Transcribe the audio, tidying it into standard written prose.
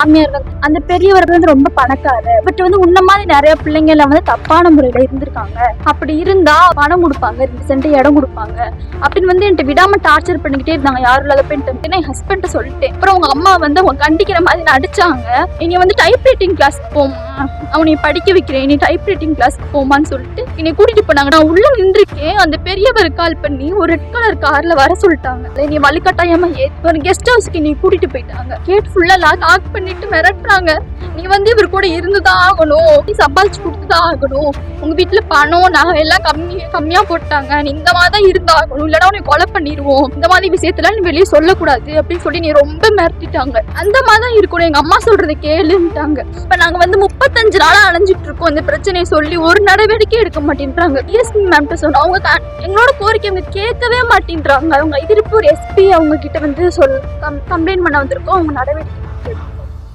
மாமியார் வந்து அந்த பெரியவர் வந்து ரொம்ப பணக்காரர். பட் வந்து உன்ன மாதிரி நிறைய பிள்ளைங்க எல்லாம் வந்து தப்பான முறையில இருந்திருக்காங்க. அப்படி இருந்தா பணம் கொடுப்பாங்க, 2 சென்ட் இடம் கொடுப்பாங்க அப்படின்னு வந்து என்கிட்ட விடாம டார்ச்சர் பண்ணிக்கிட்டே இருந்தாங்க. யாரும் இல்லாத போயிட்டு என் ஹஸ்பண்ட் சொல்லிட்டேன். அப்புறம் உங்க அம்மா வந்து அவங்க கண்டிக்கிற மாதிரி நடிச்சாங்க. நீ வந்து டைப் ரைட்டிங் கிளாஸ்க்கு போமா, அவனை படிக்க வைக்கிறேன், நீ டைப் ரைட்டிங் கிளாஸ்க்கு போமான்னு சொல்லிட்டு என்னை கூட்டிட்டு போனாங்க. நான் உள்ள நின்றுருக்கேன். அந்த பெரியவர் கால் பண்ணி ஒரு ரெட் கலர் கார்ல வர சொல்லிட்டாங்க. நீ வலுக்கட்டாயமா ஒரு கெஸ்ட் ஹவுஸ்க்கு நீ கூட்டிட்டு போயிட்டாங்க. கேட் ஃபுல்லா லாக் பண்ணிட்டு மிரட்டுறாங்க. நீ வந்து இவர் கூட இருந்துதான் ஆகணும், நீ சம்பாதிச்சு கொடுத்துதான் ஆகணும், உங்க வீட்டுல பணம் நகை எல்லாம் கம்மியா போட்டாங்க, நீ இந்த மாதிரி தான் இருந்தாகணும், இல்லைன்னா உன்னை கொலை பண்ணிடுவோம், இந்த மாதிரி விஷயத்துல நீ வெளியே சொல்லக்கூடாது அப்படின்னு சொல்லி நீ ரொம்ப மிரட்டிட்டாங்க. அந்த மாதிரி தான் இருக்கணும், எங்க அம்மா சொல்றதை கேளுட்டாங்க. இப்ப நாங்க வந்து 35 நாளா அலைஞ்சிட்டு இருக்கோம். இந்த பிரச்சனையை சொல்லி ஒரு நடவடிக்கை எடுக்க மாட்டேன்றாங்க. டிஎஸ்பி மேம் சொன்னோம், அவங்க எங்களோட கோரிக்கை அவங்க கேட்கவே மாட்டேன்றாங்க. அவங்க திருப்பூர் எஸ்பி அவங்க கிட்ட வந்து கம்ப்ளைண்ட் பண்ண வந்திருக்கோம். அவங்க நடவடிக்கை